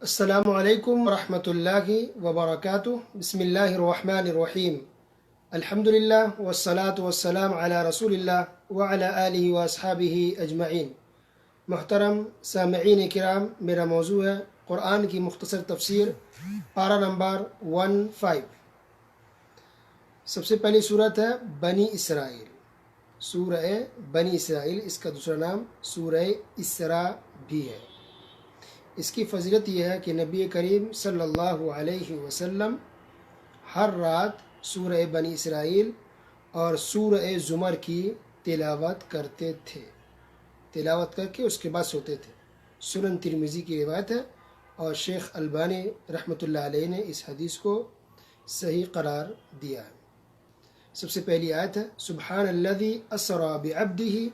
السلام علیکم ورحمۃ اللہ وبرکاتہ۔ بسم اللہ الرحمن الرحیم۔ الحمد للہ والصلاة والسلام علی رسول اللہ وعلی آلہ واصحابہ اجمعین۔ محترم سامعین کرام، میرا موضوع ہے قرآن کی مختصر تفسیر، پارہ نمبر 15۔ سب سے پہلی صورت ہے بنی اسرائیل، سورہ بنی اسرائیل، اس کا دوسرا نام سورہ اسراء بھی ہے۔ اس کی فضیلت یہ ہے کہ نبی کریم صلی اللہ علیہ وسلم ہر رات سورہ بنی اسرائیل اور سورہ زمر کی تلاوت کرتے تھے، تلاوت کر کے اس کے بعد سوتے تھے۔ سنن ترمذی کی روایت ہے، اور شیخ البانی رحمۃ اللہ علیہ نے اس حدیث کو صحیح قرار دیا ہے۔ سب سے پہلی آیت ہے سبحان الذی اسری بعبدہ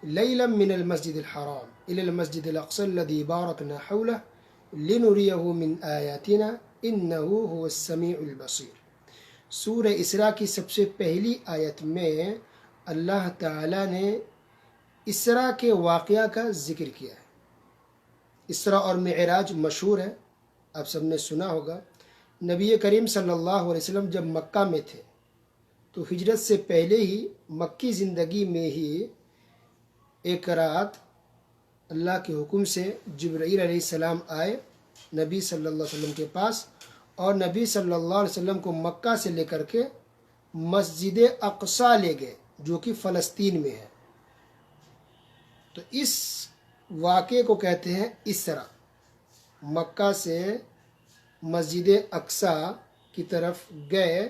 لیلا من المسجد الحرام الی المسجد الاقصی الذی بارکنا حولہ لنریہ من آیاتنا انہ هو السمیع البصیر۔ سورہ اسراء کی سب سے پہلی آیت میں اللہ تعالی نے اسراء کے واقعہ کا ذکر کیا ہے۔ اسراء اور معراج مشہور ہے، آپ سب نے سنا ہوگا۔ نبی کریم صلی اللہ علیہ وسلم جب مکہ میں تھے تو ہجرت سے پہلے ہی مکی زندگی میں ہی ایک رات اللہ کے حکم سے جبرائیل علیہ السلام آئے نبی صلی اللہ علیہ وسلم کے پاس، اور نبی صلی اللہ علیہ وسلم کو مکہ سے لے کر کے مسجد اقصی لے گئے، جو کہ فلسطین میں ہے۔ تو اس واقعے کو کہتے ہیں اسراء۔ مکہ سے مسجد اقصی کی طرف گئے،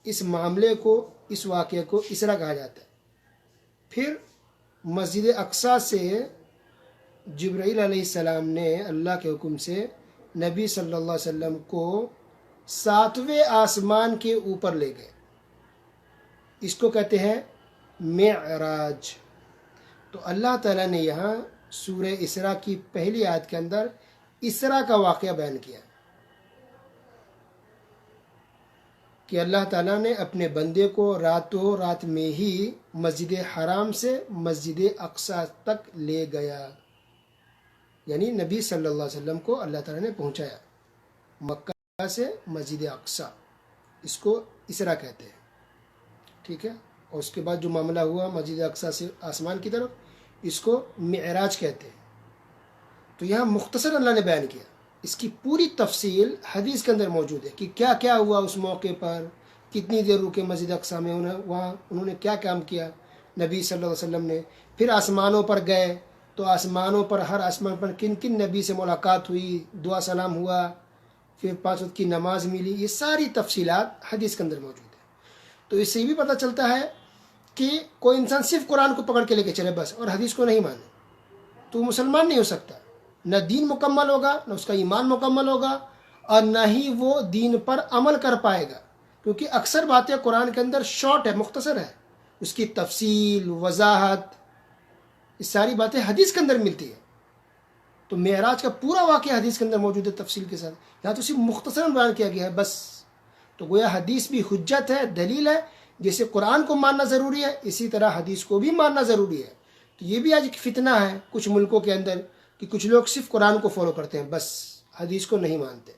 اس معاملے کو، اس واقعے کو اسراء کہا جاتا ہے۔ پھر مسجد اقصی سے جبرائیل علیہ السلام نے اللہ کے حکم سے نبی صلی اللہ علیہ وسلم کو 7ویں آسمان کے اوپر لے گئے، اس کو کہتے ہیں معراج۔ تو اللہ تعالیٰ نے یہاں سورہ اسراء کی پہلی آیت کے اندر اسراء کا واقعہ بیان کیا کہ اللہ تعالیٰ نے اپنے بندے کو راتوں رات میں ہی مسجد حرام سے مسجد اقصی تک لے گیا، یعنی نبی صلی اللہ علیہ وسلم کو اللہ تعالیٰ نے پہنچایا مکہ سے مسجد اقصی، اس کو اسراء کہتے ہیں، ٹھیک ہے۔ اور اس کے بعد جو معاملہ ہوا مسجد اقصی سے آسمان کی طرف، اس کو معراج کہتے ہیں۔ تو یہاں مختصر اللہ نے بیان کیا، اس کی پوری تفصیل حدیث کے اندر موجود ہے کہ کیا کیا ہوا اس موقع پر، کتنی دیر رکے مسجد اقصی میں، وہاں انہوں نے کیا کام کیا نبی صلی اللہ علیہ وسلم نے۔ پھر آسمانوں پر گئے تو آسمانوں پر، ہر آسمان پر کن کن نبی سے ملاقات ہوئی، دعا سلام ہوا، پھر 5 وقت کی نماز ملی، یہ ساری تفصیلات حدیث کے اندر موجود ہے۔ تو اس سے یہ بھی پتہ چلتا ہے کہ کوئی انسان صرف قرآن کو پکڑ کے لے کے چلے بس، اور حدیث کو نہیں مانے تو وہ مسلمان نہیں ہو سکتا، نہ دین مکمل ہوگا، نہ اس کا ایمان مکمل ہوگا، اور نہ ہی وہ دین پر عمل کر پائے گا، کیونکہ اکثر باتیں قرآن کے اندر شارٹ ہے، مختصر ہے، اس کی تفصیل، وضاحت، یہ ساری باتیں حدیث کے اندر ملتی ہے۔ تو معراج کا پورا واقعہ حدیث کے اندر موجود ہے تفصیل کے ساتھ، یہاں تو صرف مختصراً بیان کیا گیا ہے بس۔ تو گویا حدیث بھی حجت ہے، دلیل ہے، جیسے قرآن کو ماننا ضروری ہے اسی طرح حدیث کو بھی ماننا ضروری ہے۔ تو یہ بھی آج ایک فتنہ ہے کچھ ملکوں کے اندر کہ کچھ لوگ صرف قرآن کو فالو کرتے ہیں بس، حدیث کو نہیں مانتے۔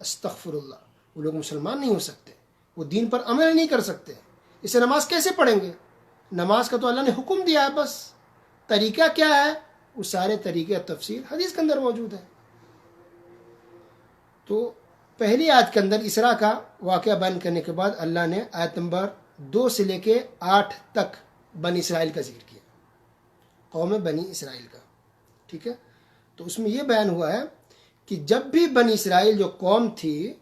استغفر اللہ، وہ لوگ مسلمان نہیں ہو سکتے، وہ دین پر عمل نہیں کر سکتے، اسے نماز کیسے پڑھیں گے؟ نماز کا تو اللہ نے حکم دیا ہے، بس طریقہ کیا ہے، وہ سارے طریقے تفصیل حدیث کے اندر موجود ہے۔ تو پہلی آیت کے اندر اسراء کا واقعہ بیان کرنے کے بعد اللہ نے آیت نمبر 2 سے لے کے 8 تک بنی اسرائیل کا ذکر کیا، قوم بنی اسرائیل کا، ٹھیک ہے۔ تو اس میں یہ بیان ہوا ہے کہ جب بھی بنی اسرائیل جو قوم تھی،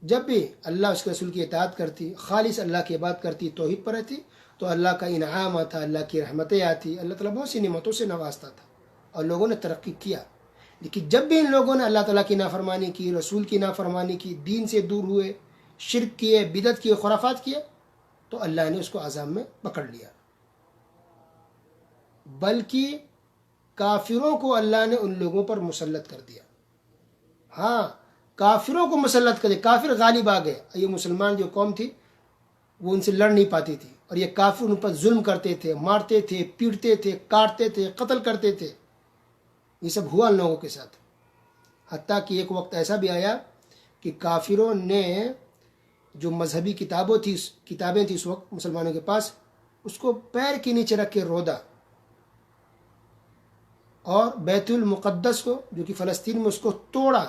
جب بھی اللہ اس کے رسول کی اطاعت کرتی، خالص اللہ کی عبادت کرتی، توحید پر رہتی، تو اللہ کا انعام آتا، اللہ کی رحمتیں آتی، اللہ تعالیٰ بہت سی نعمتوں سے نوازتا تھا، اور لوگوں نے ترقی کیا۔ لیکن جب بھی ان لوگوں نے اللہ تعالیٰ کی نافرمانی کی، رسول کی نافرمانی کی، دین سے دور ہوئے، شرک کیے، بدعت کیے، خرافات کیے، تو اللہ نے اس کو عذاب میں پکڑ لیا۔ بلکہ کافروں کو اللہ نے ان لوگوں پر مسلط کر دیا، ہاں کافروں کو مسلط کر دیا، کافر غالب آ گئے۔ یہ مسلمان جو قوم تھی وہ ان سے لڑ نہیں پاتی تھی، اور یہ کافر ان پر ظلم کرتے تھے، مارتے تھے، پیٹتے تھے، کاٹتے تھے، قتل کرتے تھے، یہ سب ہوا ان لوگوں کے ساتھ۔ حتیٰ کہ ایک وقت ایسا بھی آیا کہ کافروں نے جو مذہبی کتابیں تھیں اس وقت مسلمانوں کے پاس، اس کو پیر کے نیچے رکھ کے رودا، اور بیت المقدس کو جو کہ فلسطین میں، اس کو توڑا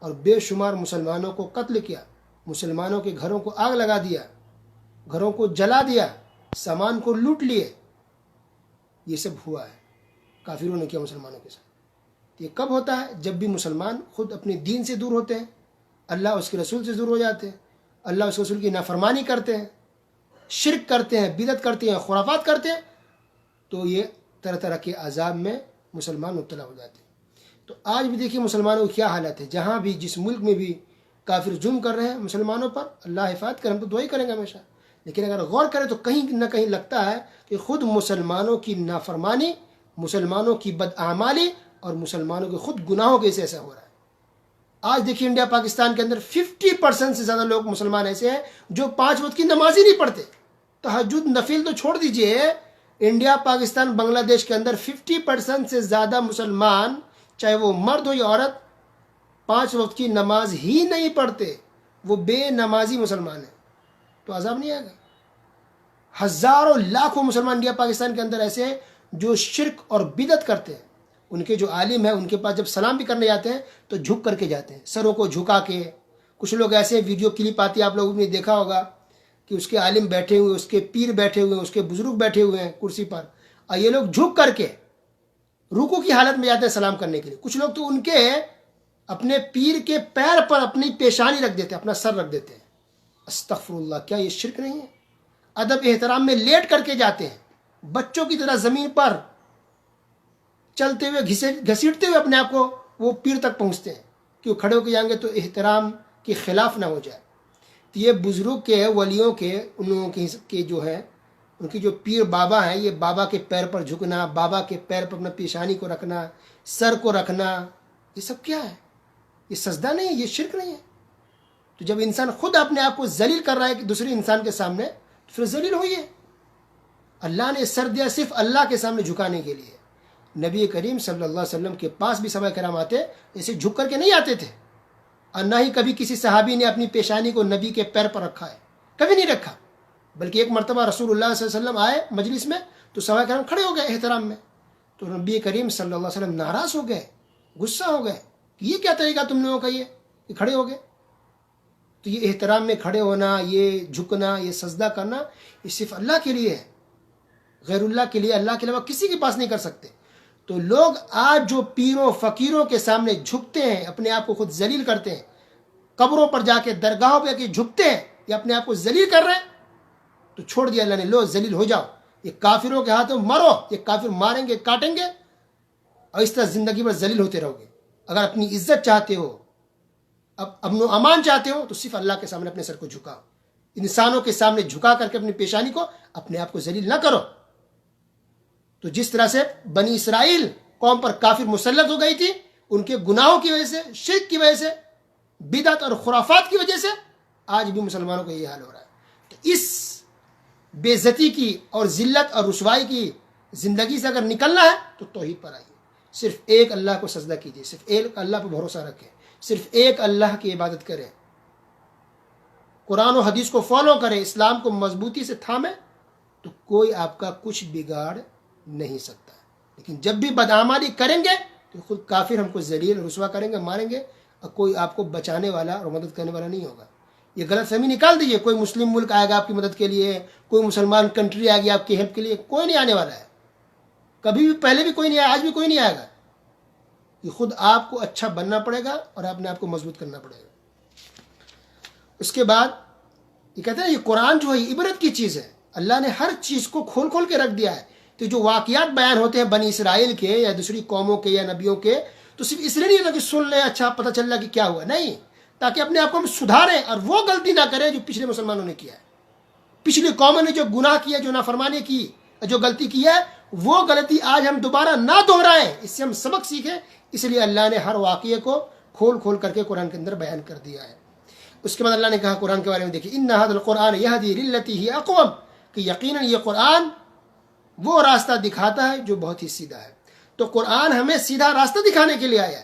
اور بے شمار مسلمانوں کو قتل کیا، مسلمانوں کے گھروں کو آگ لگا دیا، گھروں کو جلا دیا، سامان کو لوٹ لیے۔ یہ سب ہوا ہے، کافروں نے کیا مسلمانوں کے ساتھ۔ یہ کب ہوتا ہے؟ جب بھی مسلمان خود اپنے دین سے دور ہوتے ہیں، اللہ اس کے رسول سے دور ہو جاتے ہیں، اللہ اس کے رسول کی نافرمانی کرتے ہیں، شرک کرتے ہیں، بدعت کرتے ہیں، خرافات کرتے ہیں، تو یہ طرح طرح کے عذاب میں مسلمان مبتلا ہو جاتے ہیں۔ تو آج بھی دیکھیے مسلمانوں کی کیا حالت ہے، جہاں بھی جس ملک میں بھی کافر ظلم کر رہے ہیں مسلمانوں پر، اللہ حفاظت کرے، ہم تو دعا ہی کریں گے ہمیشہ، لیکن اگر غور کریں تو کہیں نہ کہیں لگتا ہے کہ خود مسلمانوں کی نافرمانی، مسلمانوں کی بدعمالی اور مسلمانوں کے خود گناہوں کے سے ایسا ہو رہا ہے۔ آج دیکھیے انڈیا پاکستان کے اندر 50% سے زیادہ لوگ مسلمان ایسے ہیں جو 5 وقت کی نماز ہی نہیں پڑھتے، تہجد نفل تو چھوڑ دیجئے، انڈیا پاکستان بنگلہ دیش کے اندر 50% سے زیادہ مسلمان، چاہے وہ مرد ہو یا عورت، 5 وقت کی نماز ہی نہیں پڑھتے، وہ بے نمازی مسلمان ہیں۔ تو عذاب نہیں آئے گا؟ ہزاروں لاکھوں مسلمان انڈیا پاکستان کے اندر ایسے ہیں جو شرک اور بدعت کرتے ہیں، ان کے جو عالم ہیں ان کے پاس جب سلام بھی کرنے جاتے ہیں تو جھک کر کے جاتے ہیں، سروں کو جھکا کے۔ کچھ لوگ ایسے ویڈیو کلپ آتی ہے، آپ لوگوں نے دیکھا ہوگا کہ اس کے عالم بیٹھے ہوئے، اس کے پیر بیٹھے ہوئے ہیں، اس کے بزرگ بیٹھے ہوئے ہیں کرسی پر، اور یہ لوگ جھک کر کے رکوع کی حالت میں جاتے ہیں سلام کرنے کے لیے۔ کچھ لوگ تو ان کے اپنے پیر کے پیر پر اپنی پیشانی رکھ دیتے ہیں، اپنا سر رکھ دیتے ہیں۔ استغفر اللہ، کیا یہ شرک نہیں ہے؟ ادب احترام میں لیٹ کر کے جاتے ہیں، بچوں کی طرح زمین پر چلتے ہوئے گھسیٹتے ہوئے اپنے آپ کو وہ پیر تک پہنچتے ہیں کہ وہ کھڑے ہو کے جائیں گے تو احترام کے خلاف نہ ہو جائے۔ تو یہ بزرگ کے، ولیوں کے، ان لوگوں کے جو ہے، ان کی جو پیر بابا ہیں، یہ بابا کے پیر پر جھکنا، بابا کے پیر پر اپنا پیشانی کو رکھنا، سر کو رکھنا، یہ سب کیا ہے؟ یہ سجدہ نہیں ہے، یہ شرک نہیں ہے۔ تو جب انسان خود اپنے آپ کو ذلیل کر رہا ہے کہ دوسرے انسان کے سامنے، تو پھر ذلیل ہوئیے۔ اللہ نے سر دیا صرف اللہ کے سامنے جھکانے کے لیے۔ نبی کریم صلی اللہ علیہ وسلم کے پاس بھی صحابہ کرام آتے، ایسے جھک کر کے نہیں آتے تھے، اور نہ ہی کبھی کسی صحابی نے اپنی پیشانی کو نبی کے پیر پر رکھا ہے، کبھی نہیں رکھا۔ بلکہ ایک مرتبہ رسول اللہ صلی اللہ علیہ وسلم آئے مجلس میں تو صحابہ کرام کھڑے ہو گئے احترام میں، تو نبی کریم صلی اللہ علیہ وسلم ناراض ہو گئے، غصہ ہو گئے کہ یہ کیا طریقہ تم لوگوں کا، یہ کھڑے ہو گئے۔ تو یہ احترام میں کھڑے ہونا، یہ جھکنا، یہ سجدہ کرنا، یہ صرف اللہ کے لیے ہے، غیر اللہ کے لیے، اللہ کے علاوہ کسی کے پاس نہیں کر سکتے۔ تو لوگ آج جو پیروں فقیروں کے سامنے جھکتے ہیں، اپنے آپ کو خود ذلیل کرتے ہیں، قبروں پر جا کے، درگاہوں پہ جھکتے ہیں، یہ اپنے آپ کو ذلیل کر رہے ہیں، تو چھوڑ دیا اللہ نے، لو ذلیل ہو جاؤ، یہ کافروں کے ہاتھوں مرو، یہ کافر ماریں گے، کاٹیں گے، اور اس طرح زندگی بھر ذلیل ہوتے رہو گے۔ اگر اپنی عزت چاہتے ہو، اب امن و امان چاہتے ہو، تو صرف اللہ کے سامنے اپنے سر کو جھکاؤ، انسانوں کے سامنے جھکا کر کے اپنی پیشانی کو، اپنے آپ کو ذلیل نہ کرو۔ تو جس طرح سے بنی اسرائیل قوم پر کافر مسلط ہو گئی تھی، ان کے گناہوں کی وجہ سے، شرک کی وجہ سے، بدعت اور خرافات کی وجہ سے، آج بھی مسلمانوں کا یہ حال ہو رہا ہے۔ تو اس بے عزتی کی اور ذلت اور رسوائی کی زندگی سے اگر نکلنا ہے تو توحید پر آئیے، صرف ایک اللہ کو سجدہ کیجیے، صرف ایک اللہ پر بھروسہ رکھیں، صرف ایک اللہ کی عبادت کریں، قرآن و حدیث کو فالو کریں، اسلام کو مضبوطی سے تھامیں، تو کوئی آپ کا کچھ بگاڑ نہیں سکتا۔ لیکن جب بھی بدعمالی کریں گے تو خود کافر ہم کو ذلیل رسوا کریں گے، ماریں گے، اور کوئی آپ کو بچانے والا اور مدد کرنے والا نہیں ہوگا۔ یہ غلط فہمی نکال دیجیے، کوئی مسلم ملک آئے گا آپ کی مدد کے لیے، کوئی مسلمان کنٹری آئے گی آپ کی ہیلپ کے لیے، کوئی نہیں آنے والا ہے، کبھی بھی پہلے بھی کوئی نہیں آیا، آج بھی کوئی نہیں آئے گا۔ یہ خود آپ کو اچھا بننا پڑے گا اور اپنے آپ کو مضبوط کرنا پڑے گا۔ اس کے بعد یہ کہتے ہیں یہ قرآن جو ہے یہ عبرت کی چیز ہے، اللہ نے ہر چیز کو کھول کھول کے رکھ دیا ہے۔ تو جو واقعات بیان ہوتے ہیں بنی اسرائیل کے یا دوسری قوموں کے یا نبیوں کے، تو صرف اس لیے نہیں ہوتا کہ سن لیں اچھا پتہ چل رہا کہ کیا ہوا، نہیں، تاکہ اپنے آپ کو ہم سدھاریں اور وہ غلطی نہ کریں جو پچھلے مسلمانوں نے کیا ہے، پچھلی قوموں نے جو گناہ کیا، جو نافرمانی کی، جو غلطی کی ہے، وہ غلطی آج ہم دوبارہ نہ دہرائیں، اس سے ہم سبق سیکھیں۔ اس لیے اللہ نے ہر واقعے کو کھول کھول کر کے قرآن کے اندر بیان کر دیا ہے۔ اس کے بعد اللہ نے کہا قرآن کے بارے میں، دیکھیے ان ھذا القرآن یہدی للتی ہی اقوم، کہ یقیناً یہ قرآن وہ راستہ دکھاتا ہے جو بہت ہی سیدھا ہے۔ تو قرآن ہمیں سیدھا راستہ دکھانے کے لیے آیا ہے،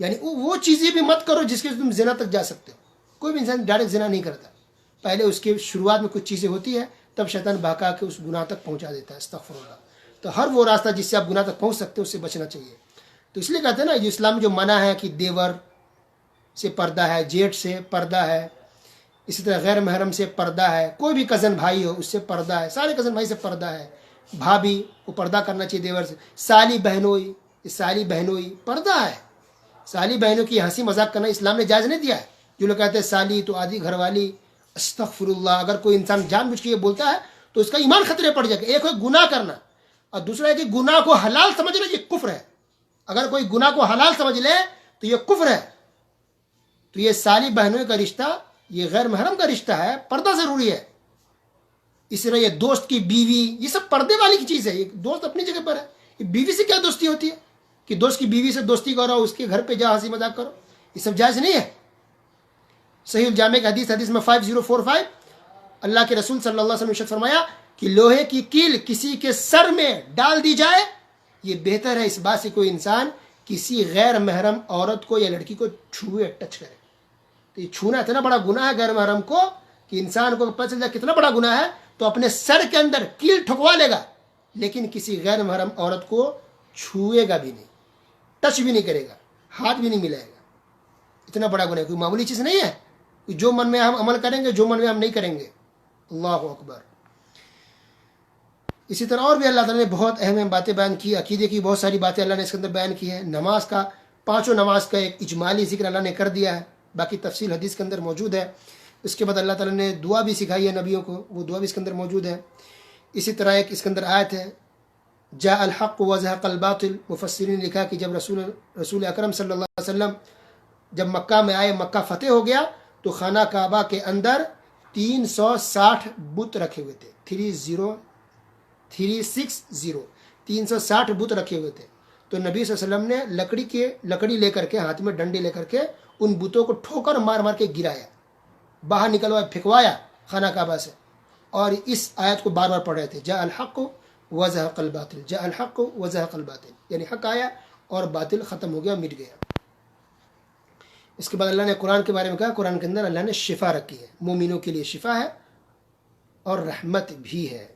یعنی وہ چیزیں بھی مت کرو جس کے تم زنا تک جا سکتے ہو. کوئی بھی انسان ڈائریکٹ زنا نہیں کرتا, پہلے اس کے شروعات میں کچھ چیزیں ہوتی ہے, تب شیطان بہکا کے اس گناہ تک پہنچا دیتا ہے. استغفر اللہ. تو ہر وہ راستہ جس سے آپ گناہ تک پہنچ سکتے ہو اس سے بچنا چاہیے. تو اس لیے کہتے ہیں نا, جو اسلام میں جو منع ہے کہ دیور سے پردہ ہے, جیٹ سے پردہ ہے, اسی طرح غیر محرم سے پردہ ہے, کوئی بھی کزن بھائی ہو اس سے پردہ ہے, سارے کزن بھائی سے پردہ ہے, بھابھی کو پردہ کرنا چاہیے دیور سے, سالی بہنوئی پردہ ہے. سالی بہنوں کی ہنسی مذاق کرنا اسلام نے جائز نہیں دیا ہے. جو لوگ کہتے ہیں سالی تو آدھی گھر والی, استغفر اللہ. اگر کوئی انسان جان بوجھ کے یہ بولتا ہے تو اس کا ایمان خطرے پڑ جائے گا. ایک ہے گناہ کرنا, اور دوسرا ہے کہ گناہ کو حلال سمجھنا, یہ کفر ہے. اگر کوئی گناہ کو حلال سمجھ لے تو یہ کفر ہے. تو یہ سالی بہنوں کا رشتہ یہ غیر محرم کا رشتہ ہے, پردہ ضروری ہے. اس طرح یہ دوست کی بیوی, یہ سب پردے والی کی چیز ہے. یہ دوست اپنی جگہ پر ہے, یہ بیوی سے کیا دوستی ہوتی ہے کہ دوست کی بیوی سے دوستی کرو, اس کے گھر پہ جا ہنسی مذاق کرو, یہ سب جائز نہیں ہے. صحیح الجامع کا حدیث میں 5045 اللہ کے رسول صلی اللہ علیہ وسلم نے ارشاد فرمایا کہ لوہے کی کیل کسی کے سر میں ڈال دی جائے, یہ بہتر ہے اس بات سے کوئی انسان کسی غیر محرم عورت کو یا لڑکی کو چھوئے, ٹچ کرے. تو یہ چھونا اتنا بڑا گناہ ہے غیر محرم کو کہ انسان کو پتہ چل جائے کتنا بڑا گناہ ہے, تو اپنے سر کے اندر کیل ٹھکوا لے گا, لیکن کسی غیر محرم عورت کو چھوئے گا بھی نہیں, ٹچ بھی نہیں کرے گا, ہاتھ بھی نہیں ملائے گا. اتنا بڑا گناہ کوئی معمولی چیز نہیں ہے. جو من میں ہم عمل کریں گے, جو من میں ہم نہیں کریں گے. اللہ اکبر. اسی طرح اور بھی اللہ تعالیٰ نے بہت اہم باتیں بیان کی. عقیدے کی بہت ساری باتیں اللہ نے اس کے اندر بیان کی ہے. نماز کا, پانچوں نماز کا ایک اجمالی ذکر اللہ نے کر دیا ہے, باقی تفصیل حدیث کے اندر موجود ہے. اس کے بعد اللہ تعالیٰ نے دعا بھی سکھائی ہے نبیوں کو, وہ دعا بھی اس کے اندر موجود ہے. اسی طرح ایک اس کے اندر آیت ہے, جاء الحق وزهق الباطل. مفسرین نے لکھا کہ جب رسول اکرم صلی اللہ علیہ وسلم جب مکہ میں آئے, مکہ فتح ہو گیا, تو خانہ کعبہ کے اندر 360 بت رکھے ہوئے تھے. 360 بت رکھے ہوئے تھے. تو نبی صلی اللہ علیہ وسلم نے لکڑی لے کر کے, ہاتھ میں ڈنڈی لے کر کے ان بتوں کو ٹھوکر مار مار کے گرایا, باہر نکلوایا, پھینکوایا خانہ کعبہ سے, اور اس آیت کو بار بار پڑھ رہے تھے, جاء الحق وزهق الباطل, جاء الحق وزهق الباطل, یعنی حق آیا اور باطل ختم ہو گیا, مٹ گیا. اس کے بعد اللہ نے قرآن کے بارے میں کہا, قرآن کے اندر اللہ نے شفا رکھی ہے, مومنوں کے لیے شفا ہے اور رحمت بھی ہے.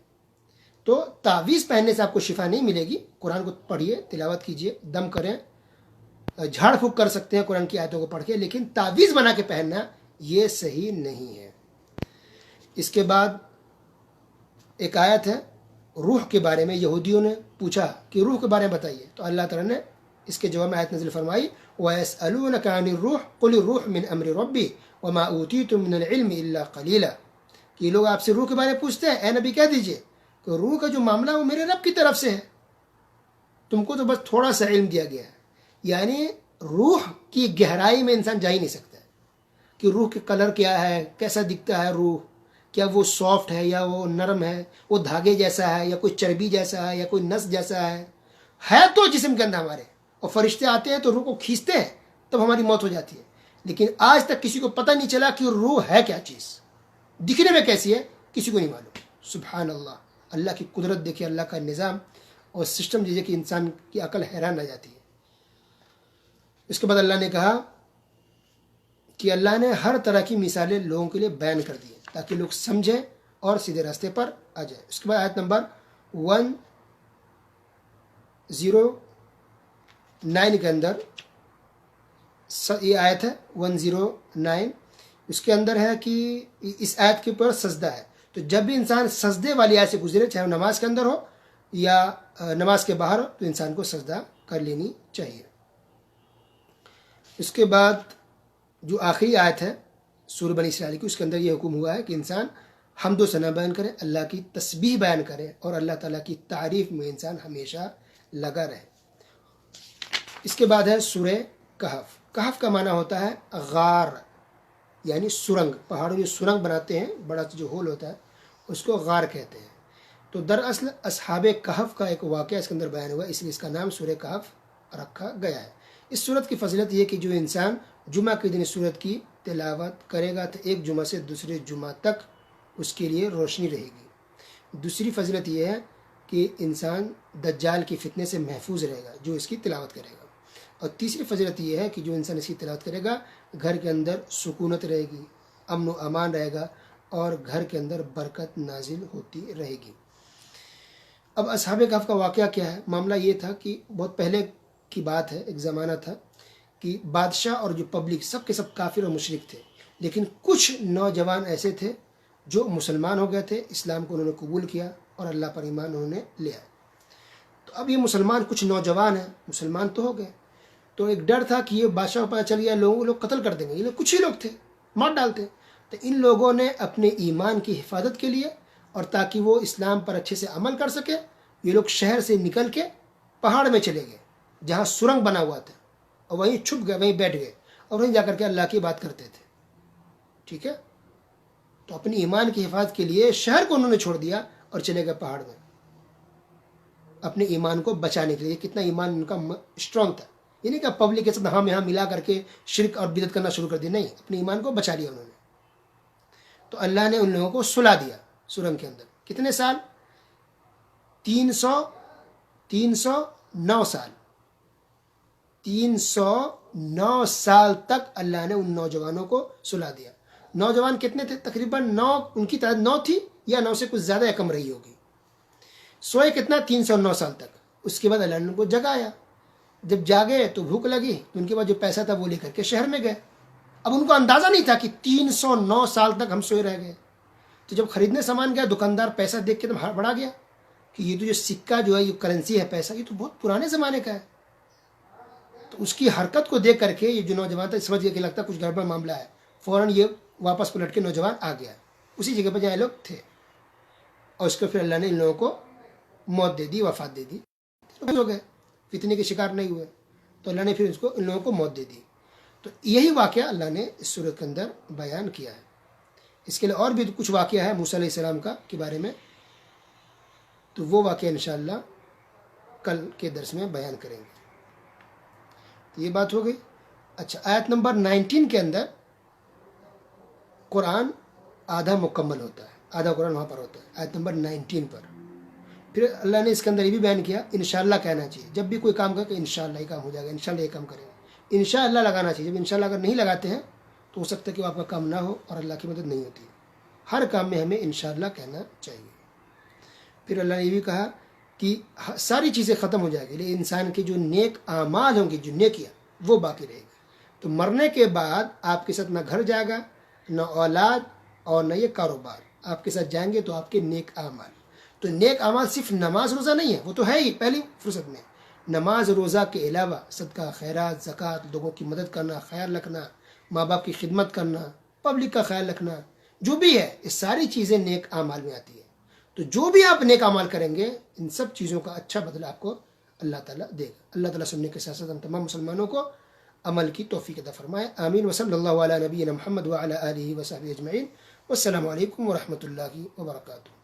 تو تعویذ پہننے سے آپ کو شفا نہیں ملے گی. قرآن کو پڑھیے, تلاوت کیجیے, دم کریں, جھاڑ پھونک کر سکتے ہیں قرآن کی آیتوں کو پڑھ کے, لیکن تعویذ بنا کے پہننا یہ صحیح نہیں ہے. اس کے بعد ایک آیت ہے روح کے بارے میں. یہودیوں نے پوچھا کہ روح کے بارے میں بتائیے, تو اللہ تعالیٰ نے اس کے جواب میں آیت نازل فرمائی, وَيَسْأَلُونَكَ عَنِ الرُّوحِ قُلِ الرُّوحُ مِنْ أَمْرِ رَبِّي وَمَا أُوتِيتُم مِّنَ الْعِلْمِ إِلَّا قَلِيلًا. کہ یہ لوگ آپ سے روح کے بارے میں پوچھتے ہیں, اے نبی کہہ دیجئے کہ روح کا جو معاملہ ہے وہ میرے رب کی طرف سے ہے, تم کو تو بس تھوڑا سا علم دیا گیا ہے. یعنی روح کی گہرائی میں انسان جا ہی نہیں سکتا ہے کہ روح کے کلر کیا ہے, کیسا دکھتا ہے روح, کیا وہ سافٹ ہے یا وہ نرم ہے, وہ دھاگے جیسا ہے یا کوئی چربی جیسا ہے یا کوئی نس جیسا ہے تو جسم کے اندر ہمارے, اور فرشتے آتے ہیں تو روح کو کھینچتے ہیں, تب ہماری موت ہو جاتی ہے. لیکن آج تک کسی کو پتہ نہیں چلا کہ روح ہے کیا چیز, دکھنے میں کیسی ہے, کسی کو نہیں معلوم. سبحان اللہ. اللہ کی قدرت دیکھیے, اللہ کا نظام اور سسٹم دیکھیے کہ انسان کی عقل حیران رہ جاتی ہے. اس کے بعد اللہ نے کہا کہ اللہ نے ہر طرح کی مثالیں لوگوں کے لیے بیان کر دی تاکہ لوگ سمجھیں اور سیدھے راستے پر آ جائیں. اس کے بعد آیت نمبر 109 کے اندر, یہ آیت ہے 109, اس کے اندر ہے کہ اس آیت کے اوپر سجدہ ہے. تو جب بھی انسان سجدے والی آیت سے گزرے, چاہے وہ نماز کے اندر ہو یا نماز کے باہر ہو, تو انسان کو سجدہ کر لینی چاہیے. اس کے بعد جو آخری آیت ہے سورہ بنی اسرائیل کی, اس کے اندر یہ حکم ہوا ہے کہ انسان حمد و ثنا بیان کرے, اللہ کی تسبیح بیان کرے, اور اللہ تعالیٰ کی تعریف میں انسان ہمیشہ لگا رہے. اس کے بعد ہے سورہ کہف. کہف کا معنی ہوتا ہے غار, یعنی سرنگ. پہاڑوں میں سرنگ بناتے ہیں, بڑا جو ہول ہوتا ہے اس کو غار کہتے ہیں. تو دراصل اصحاب کہف کا ایک واقعہ اس کے اندر بیان ہوا, اس لیے اس کا نام سورہ کہف رکھا گیا ہے. اس سورت کی فضیلت یہ کہ جو انسان جمعہ کے دن اس سورت کی تلاوت کرے گا تو ایک جمعہ سے دوسرے جمعہ تک اس کے لیے روشنی رہے گی. دوسری فضیلت یہ ہے کہ انسان دجال کی فتنے سے محفوظ رہے گا جو اس کی تلاوت کرے گا. اور تیسری فضیلت یہ ہے کہ جو انسان اس کی تلاوت کرے گا گھر کے اندر سکونت رہے گی، امن و امان رہے گا، اور گھر کے اندر برکت نازل ہوتی رہے گی۔ اب اصحاب کہف کا واقعہ کیا ہے؟ معاملہ یہ تھا کہ بہت پہلے کی بات ہے، ایک زمانہ تھا کہ بادشاہ اور جو پبلک سب کے سب کافر اور مشرک تھے، لیکن کچھ نوجوان ایسے تھے جو مسلمان ہو گئے تھے، اسلام کو انہوں نے قبول کیا اور اللہ پر ایمان انہوں نے لیا۔ تو اب یہ مسلمان کچھ نوجوان ہیں، مسلمان تو ہو گئے، تو ایک ڈر تھا کہ یہ بادشاہ کو پتہ چل گیا لوگ قتل کر دیں گے، یہ لوگ کچھ ہی لوگ تھے، مار ڈالتے۔ تو ان لوگوں نے اپنے ایمان کی حفاظت کے لیے اور تاکہ وہ اسلام پر اچھے سے عمل کر سکے، یہ لوگ شہر سے نکل کے پہاڑ میں چلے گئے جہاں سرنگ بنا ہوا تھا، اور وہیں چھپ گئے، وہیں بیٹھ گئے اور وہیں جا کر کے اللہ کی بات کرتے تھے۔ ٹھیک ہے، تو اپنی ایمان کی حفاظت کے لیے شہر کو انہوں نے چھوڑ دیا اور چلے گئے پہاڑ میں اپنے ایمان کو بچانے کے لیے۔ کتنا ایمان ان کا اسٹرانگ تھا، یہ نہیں کہ پبلک کے ساتھ ہم یہاں ملا کر کے شرک اور بدعت کرنا شروع کر دیا، نہیں، اپنے ایمان کو بچا لیا انہوں نے۔ تو اللہ نے ان لوگوں کو سلا دیا سرنگ کے اندر۔ کتنے سال؟ 309 سال 309 سال تک اللہ نے ان نوجوانوں کو سلا دیا۔ نوجوان کتنے تھے؟ تقریباً 9، ان کی تعداد 9 تھی یا 9 سے کچھ زیادہ یا کم رہی ہوگی۔ سوئے کتنا؟ 309 سال تک۔ اس کے بعد اللہ نے ان کو جگایا، جب جاگے تو بھوک لگی، تو ان کے بعد جو پیسہ تھا وہ لے کر کے شہر میں گئے۔ اب ان کو اندازہ نہیں تھا کہ 309 سال تک ہم سوئے رہ گئے۔ تو جب خریدنے سامان گیا، دکاندار پیسہ دیکھ کے تو بڑا گیا کہ یہ تو جو سکہ جو ہے، یہ کرنسی ہے، پیسہ، یہ تو بہت پرانے زمانے کا ہے۔ تو اس کی حرکت کو دیکھ کر کے یہ جو نوجوان تھا سمجھ گیا کہ لگتا کچھ گڑبڑ معاملہ ہے، فوراً یہ واپس پلٹ کے نوجوان آ گیا اسی جگہ پہ جہاں لوگ تھے، اور اس کو پھر اللہ نے ان لوگوں کو موت دے دی، وفات دے دی، ہو گئے، فتنے کے شکار نہیں ہوئے، تو اللہ نے پھر اس کو ان لوگوں کو موت دے دی۔ تو یہی واقعہ اللہ نے اس سورۃ کے اندر بیان کیا ہے۔ اس کے لیے اور بھی کچھ واقعہ ہے موسیٰ علیہ السلام کا کے بارے میں، تو وہ واقعہ انشاءاللہ کل کے درس میں بیان کریں گے۔ تو یہ بات ہو گئی۔ اچھا، آیت نمبر 19 کے اندر قرآن آدھا مکمل ہوتا ہے، آدھا قرآن وہاں پر ہوتا ہے، آیت نمبر 19 پر۔ پھر اللہ نے اس کے اندر یہ بھی بیان کیا انشاءاللہ کہنا چاہیے، جب بھی کوئی کام کرے کہ انشاءاللہ یہ کام ہو جائے گا، انشاءاللہ یہ کام کریں گے، انشاءاللہ لگانا چاہیے۔ جب انشاءاللہ اگر نہیں لگاتے ہیں تو ہو سکتا ہے کہ وہ آپ کا کام نہ ہو اور اللہ کی مدد نہیں ہوتی۔ ہر کام میں ہمیں انشاءاللہ کہنا چاہیے۔ پھر اللہ نے یہ بھی کہا کہ ساری چیزیں ختم ہو جائے گی، لیکن انسان کے جو نیک اعمال ہوں گے، جو نیکیاں، وہ باقی رہے گی۔ تو مرنے کے بعد آپ کے ساتھ نہ گھر جائے گا، نہ اولاد، اور نہ یہ کاروبار، آپ کے ساتھ جائیں گے تو آپ کے نیک اعمال۔ تو نیک اعمال صرف نماز روزہ نہیں ہے، وہ تو ہے ہی پہلی فرصت میں، نماز روزہ کے علاوہ صدقہ، خیرات، زکوٰۃ، لوگوں کی مدد کرنا، خیال رکھنا، ماں باپ کی خدمت کرنا، پبلک کا خیال رکھنا، جو بھی ہے، یہ ساری چیزیں نیک اعمال میں آتی ہے۔ تو جو بھی آپ نیک اعمال کریں گے، ان سب چیزوں کا اچھا بدلہ آپ کو اللہ تعالیٰ دے گا۔ اللہ تعالیٰ سننے کے ساتھ ساتھ ہم تمام مسلمانوں کو عمل کی توفیق عطا فرمائے، آمین۔ وصلی اللہ علی نبینا محمد وعلی آلہ وصحبہ اجمعین، والسلام علیکم ورحمۃ اللہ وبرکاتہ۔